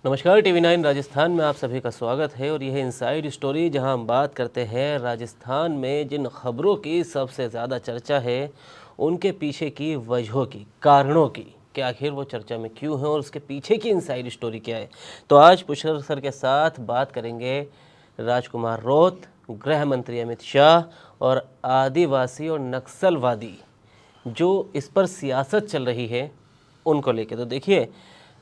नमस्कार, TV9 राजस्थान में आप सभी का स्वागत है और यह इनसाइड स्टोरी जहां हम बात करते हैं राजस्थान में जिन खबरों की सबसे ज़्यादा चर्चा है उनके पीछे की वजहों की, कारणों की, कि आखिर वो चर्चा में क्यों है और उसके पीछे की इनसाइड स्टोरी क्या है। तो आज पुष्कर सर के साथ बात करेंगे राजकुमार रोत, गृह मंत्री अमित शाह और आदिवासी और नक्सलवादी जो इस पर सियासत चल रही है उनको लेके। तो देखिए,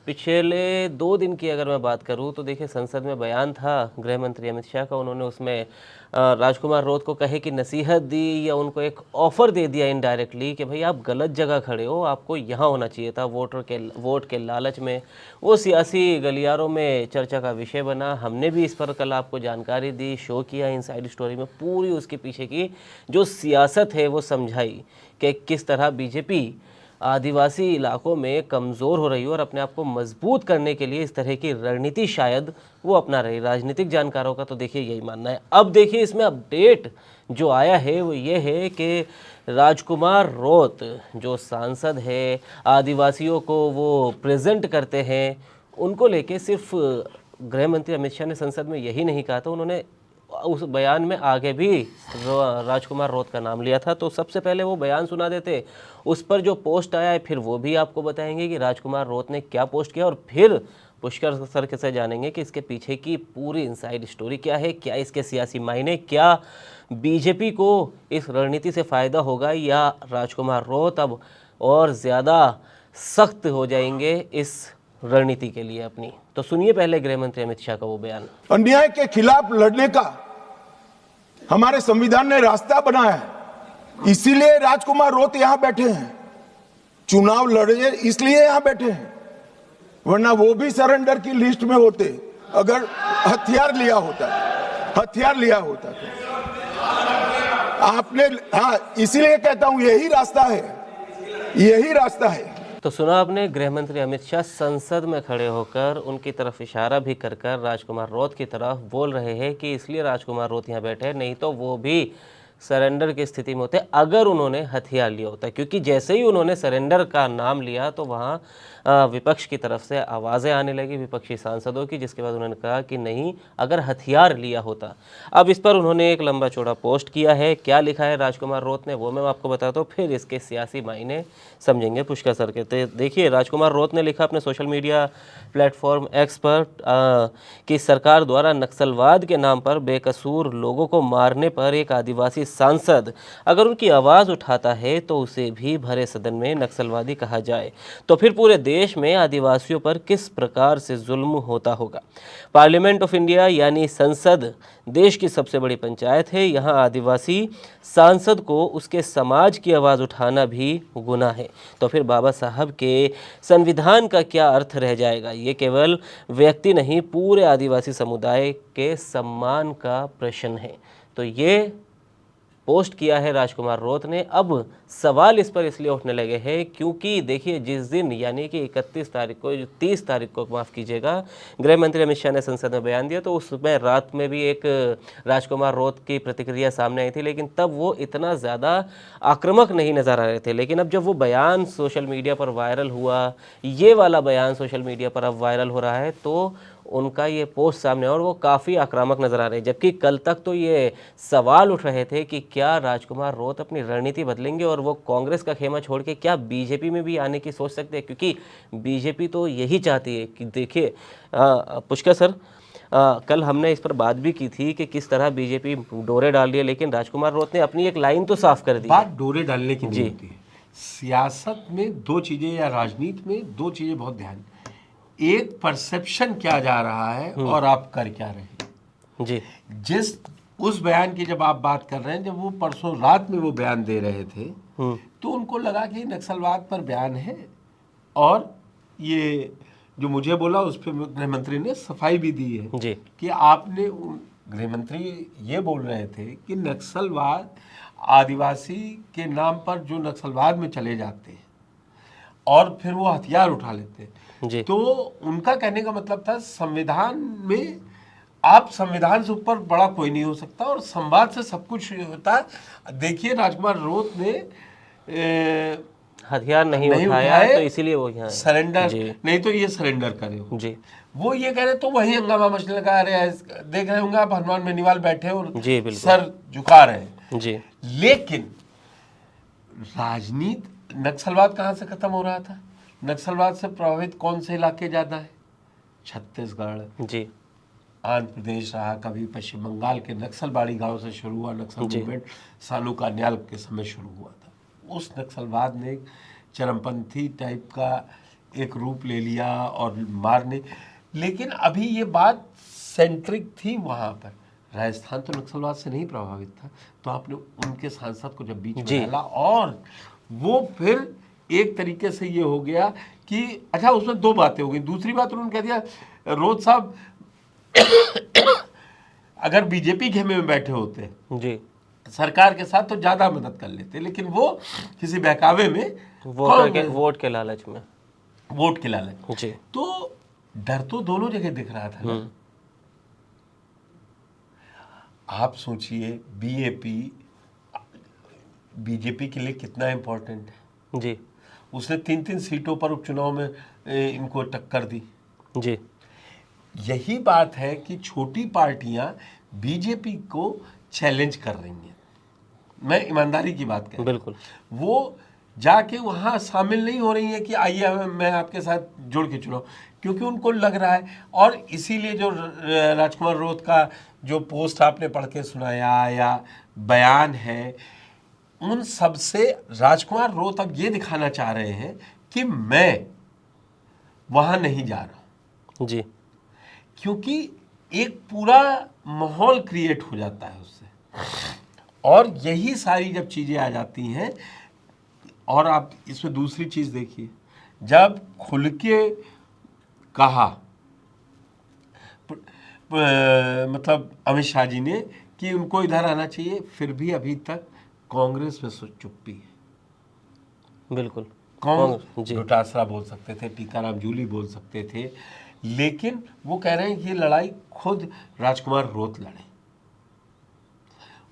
पिछले 2 दिन की अगर मैं बात करूं तो देखिए संसद में बयान था गृह मंत्री अमित शाह का। उन्होंने उसमें राजकुमार रोत को कहे कि नसीहत दी या उनको एक ऑफ़र दे दिया इनडायरेक्टली कि भाई आप गलत जगह खड़े हो, आपको यहाँ होना चाहिए था। वोट के लालच में वो सियासी गलियारों में चर्चा का विषय बना। हमने भी इस पर कल आपको जानकारी दी, शो किया इनसाइड स्टोरी में, पूरी उसके पीछे की जो सियासत है वो समझाई कि किस तरह बीजेपी आदिवासी इलाकों में कमज़ोर हो रही है और अपने आप को मजबूत करने के लिए इस तरह की रणनीति शायद वो अपना रही। राजनीतिक जानकारों का तो देखिए यही मानना है। अब देखिए इसमें अपडेट जो आया है वो ये है कि राजकुमार रोत जो सांसद है, आदिवासियों को वो प्रेजेंट करते हैं, उनको लेके सिर्फ गृह मंत्री अमित शाह ने संसद में यही नहीं कहा था, उन्होंने उस बयान में आगे भी राजकुमार रोत का नाम लिया था। तो सबसे पहले वो बयान सुना देते, उस पर जो पोस्ट आया है फिर वो भी आपको बताएंगे कि राजकुमार रोत ने क्या पोस्ट किया, और फिर पुष्कर सर से जानेंगे कि इसके पीछे की पूरी इनसाइड स्टोरी क्या है, क्या इसके सियासी मायने, क्या बीजेपी को इस रणनीति से फ़ायदा होगा या राजकुमार रोत अब और ज़्यादा सख्त हो जाएंगे इस रणनीति के लिए अपनी। तो सुनिए पहले गृह मंत्री अमित शाह का वो बयान। अन्याय के खिलाफ लड़ने का हमारे संविधान ने रास्ता बनाया है, इसीलिए राजकुमार रोत यहां बैठे हैं। चुनाव लड़े इसलिए यहां बैठे हैं, वरना वो भी सरेंडर की लिस्ट में होते अगर हथियार लिया होता तो। आपने, हाँ, इसीलिए कहता हूं यही रास्ता है। तो सुना आपने, गृह मंत्री अमित शाह संसद में खड़े होकर उनकी तरफ इशारा भी कर राजकुमार रोत की तरफ बोल रहे हैं कि इसलिए राजकुमार रोत यहाँ बैठे, नहीं तो वो भी सरेंडर की स्थिति में होते अगर उन्होंने हथियार लिया होता। क्योंकि जैसे ही उन्होंने सरेंडर का नाम लिया तो वहाँ विपक्ष की तरफ से आवाज़ें आने लगी, विपक्षी सांसदों की, जिसके बाद उन्होंने कहा कि नहीं, अगर हथियार लिया होता। अब इस पर उन्होंने एक लंबा चौड़ा पोस्ट किया है। क्या लिखा है राजकुमार रोत ने वो मैं आपको बताता हूँ, फिर इसके सियासी मायने समझेंगे पुष्कर सर के। तो देखिए, राजकुमार रोत ने लिखा अपने सोशल मीडिया प्लेटफॉर्म एक्स पर कि सरकार द्वारा नक्सलवाद के नाम पर बेकसूर लोगों को मारने पर एक आदिवासी सांसद अगर उनकी आवाज़ उठाता है तो उसे भी भरे सदन में नक्सलवादी कहा जाए तो फिर पूरे देश में आदिवासियों पर किस प्रकार से जुल्म होता होगा। पार्लियामेंट ऑफ इंडिया यानी संसद देश की सबसे बड़ी पंचायत है। यहाँ आदिवासी सांसद को उसके समाज की आवाज़ उठाना भी गुनाह है। तो फिर बाबा साहब के संविधान का क्या अर्थ रह जाएगा। ये केवल व्यक्ति नहीं, पूरे आदिवासी समुदाय के सम्मान का प्रश्न है। तो ये पोस्ट किया है राजकुमार रोत ने। अब सवाल इस पर इसलिए उठने लगे हैं क्योंकि देखिए, जिस दिन यानी कि 31 तारीख को, 30 तारीख को माफ़ कीजिएगा, गृह मंत्री अमित शाह ने संसद में बयान दिया, तो उसमें रात में भी एक राजकुमार रोत की प्रतिक्रिया सामने आई थी, लेकिन तब वो इतना ज़्यादा आक्रामक नहीं नज़र आ रहे थे। लेकिन अब जब वो बयान सोशल मीडिया पर वायरल हुआ, ये वाला बयान सोशल मीडिया पर अब वायरल हो रहा है, तो उनका ये पोस्ट सामने और वो काफ़ी आक्रामक नज़र आ रहे हैं। जबकि कल तक तो ये सवाल उठ रहे थे कि क्या राजकुमार रोत अपनी रणनीति बदलेंगे और वो कांग्रेस का खेमा छोड़ के क्या बीजेपी में भी आने की सोच सकते हैं। क्योंकि बीजेपी तो यही चाहती है कि देखिए पुष्कर सर, कल हमने इस पर बात भी की थी कि किस तरह बीजेपी डोरे डाल रही है, लेकिन राजकुमार रोत ने अपनी एक लाइन तो साफ कर दी। बात डोरे डालने की नहीं होती है। सियासत में दो चीजें या राजनीति में दो चीजें बहुत ध्यान, एक परसेप्शन क्या जा रहा है और आप कर क्या रहे हैं। जी, जिस उस बयान की जब आप बात कर रहे हैं, जब वो परसों रात में वो बयान दे रहे थे तो उनको लगा कि नक्सलवाद पर बयान है, और ये जो मुझे बोला उस पर गृह मंत्री ने सफाई भी दी है जी, कि आपने, गृह मंत्री ये बोल रहे थे कि नक्सलवाद आदिवासी के नाम पर जो नक्सलवाद में चले जाते हैं और फिर वो हथियार उठा लेते हैं, तो उनका कहने का मतलब था संविधान में, आप संविधान से ऊपर बड़ा कोई नहीं हो सकता और संवाद से सब कुछ होता है। देखिए, राजकुमार रोत ने हथियार नहीं नहीं उठाया उठाए, तो इसीलिए वो यहाँ सरेंडर जी नहीं तो ये सरेंडर करे हो। जी वो ये कह रहे तो वही हंगामा मचने लगा रहे हैं, देख रहे होंगे आप हनुमान बेनीवाल बैठे और जी बिल्कुल सर झुका रहे हैं। जी लेकिन राजनीति, नक्सलवाद कहाँ से खत्म हो रहा था? नक्सलवाद से प्रभावित कौन से इलाके ज्यादा है? छत्तीसगढ़, जी आंध्र प्रदेश रहा, कभी पश्चिम बंगाल के नक्सलबाड़ी गांव से शुरू हुआ नक्सल जी। मूवमेंट, सानू कान्याल के समय शुरू हुआ था। उस नक्सलवाद ने एक चरमपंथी टाइप का एक रूप ले लिया और मारने, लेकिन अभी ये बात सेंट्रिक थी वहाँ पर। राजस्थान तो नक्सलवाद से नहीं प्रभावित था, तो आपने उनके सांसद को जब बीच में जी। डाला और वो फिर एक तरीके से ये हो गया कि अच्छा, उसमें दो बातें हो गई। दूसरी बात उन्होंने कह दिया, रोज साहब अगर बीजेपी खेमे में बैठे होते जी सरकार के साथ तो ज्यादा मदद कर लेते, लेकिन वो किसी बहकावे में वोट के लालच में वोट के लालच। जी तो डर तो दोनों जगह दिख रहा था ना। आप सोचिए बीएपी बीजेपी के लिए कितना इंपॉर्टेंट है। जी उसने 3-3 सीटों पर उपचुनाव में इनको टक्कर दी। जी यही बात है कि छोटी पार्टियां बीजेपी को चैलेंज कर रही हैं। मैं ईमानदारी की बात कर रहा हूं। बिल्कुल वो जाके वहां शामिल नहीं हो रही है कि आइए मैं आपके साथ जुड़ के चुनाव, क्योंकि उनको लग रहा है। और इसीलिए जो राजकुमार रोत का जो पोस्ट आपने पढ़ के सुनाया या बयान है, उन सब से राजकुमार रोत अब ये दिखाना चाह रहे हैं कि मैं वहां नहीं जा रहा हूं, जी क्योंकि एक पूरा माहौल क्रिएट हो जाता है उससे। और यही सारी जब चीजें आ जाती हैं, और आप इसमें दूसरी चीज देखिए, जब खुल के कहा मतलब अमित शाह जी ने कि उनको इधर आना चाहिए, फिर भी अभी तक कांग्रेस में चुप्पी है। बिल्कुल कांग्रेस जी डोटासरा बोल सकते थे, टीकाराम जूली बोल सकते थे, लेकिन वो कह रहे हैं कि ये लड़ाई खुद राजकुमार रोत लड़े।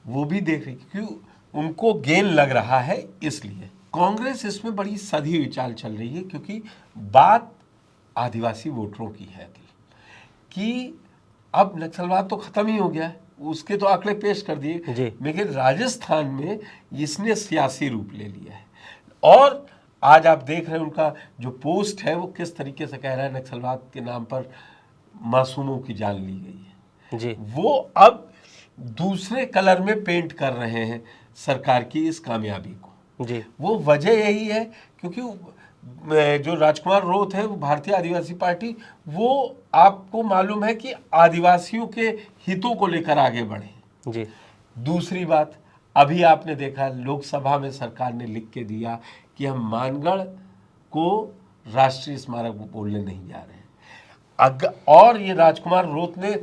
वो भी देख रहे क्योंकि उनको गेन लग रहा है, इसलिए कांग्रेस इसमें बड़ी सधी हुई चाल चल रही है, क्योंकि बात आदिवासी वोटरों की है कि अब नक्सलवाद तो खत्म ही हो गया है, उसके तो आंकड़े पेश कर दिए, लेकिन राजस्थान में इसने सियासी रूप ले लिया है। और आज आप देख रहे हैं उनका जो पोस्ट है वो किस तरीके से कह रहा है नक्सलवाद के नाम पर मासूमों की जान ली गई है जी। वो अब दूसरे कलर में पेंट कर रहे हैं सरकार की इस कामयाबी को जी। वो वजह यही है क्योंकि जो राजकुमार रोत है वो भारतीय आदिवासी पार्टी, वो आपको मालूम है कि आदिवासियों के हितों को लेकर आगे बढ़े जी। दूसरी बात, अभी आपने देखा लोकसभा में सरकार ने लिख के दिया कि हम मानगढ़ को राष्ट्रीय स्मारक बोलने नहीं जा रहे हैं। और ये राजकुमार रोत ने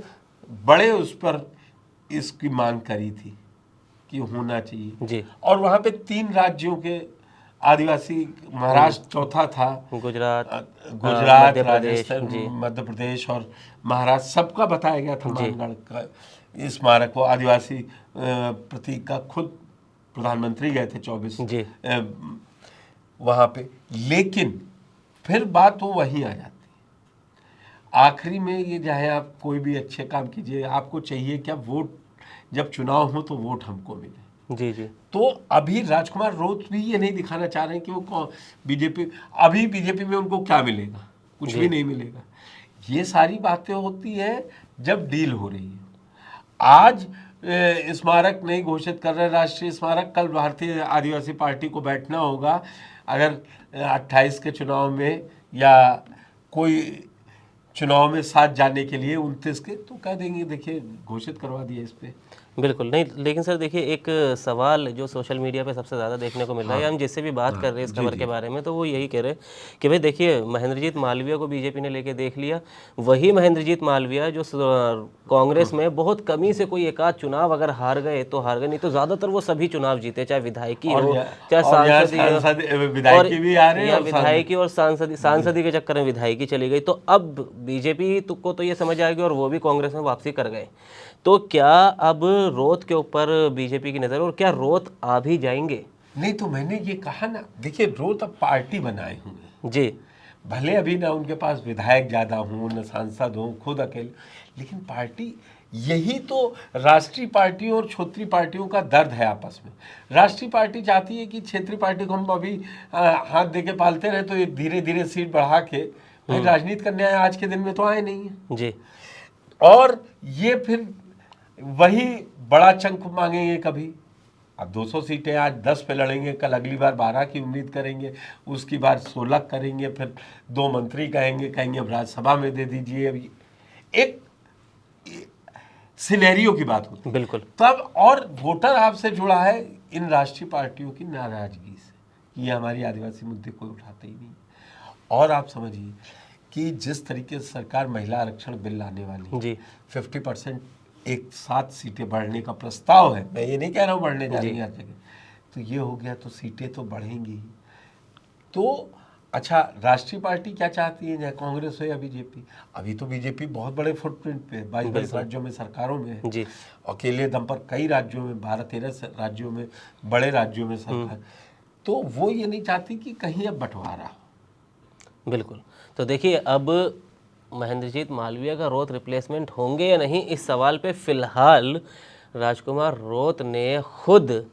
बड़े उस पर इसकी मांग करी थी कि होना चाहिए जी। और वहां पे 3 राज्यों के आदिवासी, महाराष्ट्र चौथा था, गुजरात, राजस्थान, मध्य प्रदेश और महाराष्ट्र, सबका बताया गया था मानगढ़ का स्मारक को आदिवासी प्रतीक का। खुद प्रधानमंत्री गए थे 24 वहां पे, लेकिन फिर बात वो वहीं आ जाती है आखिरी में। ये चाहे आप कोई भी अच्छे काम कीजिए, आपको चाहिए क्या? वोट, जब चुनाव हो तो वोट हमको मिले। जी जी। तो अभी राजकुमार रोत भी ये नहीं दिखाना चाह रहे हैं कि वो बीजेपी, अभी बीजेपी में उनको क्या मिलेगा, कुछ भी नहीं मिलेगा। ये सारी बातें होती हैं जब डील हो रही है। आज स्मारक नहीं घोषित कर रहे राष्ट्रीय स्मारक, कल भारतीय आदिवासी पार्टी को बैठना होगा अगर 28 के चुनाव में या कोई चुनाव में साथ जाने के लिए 29 के, तो कह देंगे देखिए घोषित करवा दिया इस पे। बिल्कुल नहीं, लेकिन सर देखिए एक सवाल जो सोशल मीडिया पे सबसे ज़्यादा देखने को मिल रहा है, हम जिससे भी बात कर रहे हैं इस खबर के बारे में, तो वो यही कह रहे हैं कि भाई देखिए महेंद्रजीत मालवीय को बीजेपी ने लेके देख लिया, वही महेंद्रजीत मालवीय जो कांग्रेस में बहुत कमी से कोई एक आध चुनाव अगर हार गए तो हार गए, नहीं तो ज़्यादातर वो सभी चुनाव जीते, चाहे विधायकी हो, चाहे विधायकी और सांसदी के चक्कर में विधायकी चली गई। तो अब बीजेपी को तो ये समझ आ गई और वो भी कांग्रेस में वापसी कर गए। तो क्या अब रोत के ऊपर बीजेपी की नज़र, और क्या रोत आ भी जाएंगे? नहीं तो मैंने ये कहा ना, देखिए रोज अब पार्टी बनाए हुए हैं, जी भले अभी ना उनके पास विधायक ज़्यादा हों न सांसद हों, खुद अकेले, लेकिन पार्टी, यही तो राष्ट्रीय पार्टियों और क्षेत्रीय पार्टियों का दर्द है आपस में। राष्ट्रीय पार्टी चाहती है कि क्षेत्रीय पार्टी को हम अभी हाथ दे के पालते रहे, तो ये धीरे धीरे सीट बढ़ा के, भाई राजनीति करने आए, आज के दिन में तो आए नहीं है। जी और ये फिर वही बड़ा चंक मांगेंगे कभी। अब 200 सीटें आज 10 पे लड़ेंगे, कल अगली बार 12 की उम्मीद करेंगे, उसकी बार 16 करेंगे, फिर 2 मंत्री कहेंगे अब राज्यसभा में दे दीजिए। अभी एक सिनेरियो की बात होती है बिल्कुल। तब, और वोटर आपसे जुड़ा है इन राष्ट्रीय पार्टियों की नाराजगी से कि ये हमारी आदिवासी मुद्दे कोई उठाते ही नहीं। और आप समझिए कि जिस तरीके से सरकार महिला आरक्षण बिल लाने वाली है, जी 50% एक 7 सीटें बढ़ने का प्रस्ताव है, मैं ये नहीं कह रहा हूँ बढ़ने जा रही है हर जगह, तो ये हो गया तो सीटें तो बढ़ेंगी ही। तो अच्छा, राष्ट्रीय पार्टी क्या चाहती है, चाहे कांग्रेस हो या बीजेपी? अभी तो बीजेपी बहुत बड़े फुटप्रिंट पे 22 राज्यों में सरकारों में है, जी अकेले दम पर कई राज्यों में, 12-13 राज्यों में, बड़े राज्यों में सरकार, तो वो ये नहीं चाहती कि कहीं अब बंटवारा हो। बिल्कुल। तो देखिए, अब महेंद्रजीत मालवीय का रोत रिप्लेसमेंट होंगे या नहीं, इस सवाल पे फिलहाल राजकुमार रोत ने खुद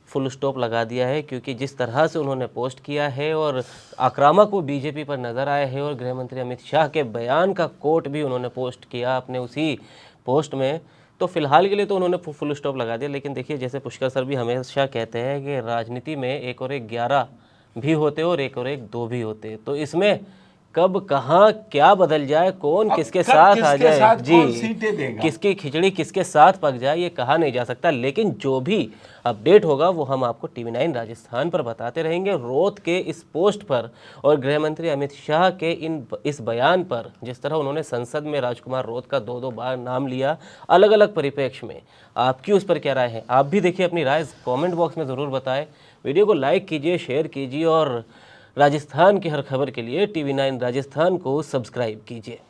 फुल स्टॉप लगा दिया है, क्योंकि जिस तरह से उन्होंने पोस्ट किया है और आक्रामक वो बीजेपी पर नज़र आए हैं, और गृह मंत्री अमित शाह के बयान का कोट भी उन्होंने पोस्ट किया अपने उसी पोस्ट में, तो फिलहाल के लिए तो उन्होंने फुल स्टॉप लगा दिया। लेकिन देखिए, जैसे पुष्कर सर भी हमेशा कहते हैं कि राजनीति में 1 और 1 11 भी होते और 1 और 1 2 भी होते, तो इसमें कब कहाँ क्या बदल जाए, कौन अब किसके कब साथ आ किसके जाए, साथ कौन जी सीटें देगा? किसकी खिचड़ी किसके साथ पक जाए, ये कहा नहीं जा सकता। लेकिन जो भी अपडेट होगा वो हम आपको TV9 राजस्थान पर बताते रहेंगे। रोत के इस पोस्ट पर और गृह मंत्री अमित शाह के इस बयान पर, जिस तरह उन्होंने संसद में राजकुमार रोत का 2-2 बार नाम लिया अलग अलग परिप्रेक्ष्य में, आपकी उस पर क्या राय है? आप भी देखिए, अपनी राय कॉमेंट बॉक्स में ज़रूर बताएं। वीडियो को लाइक कीजिए, शेयर कीजिए और राजस्थान की हर खबर के लिए TV9 राजस्थान को सब्सक्राइब कीजिए।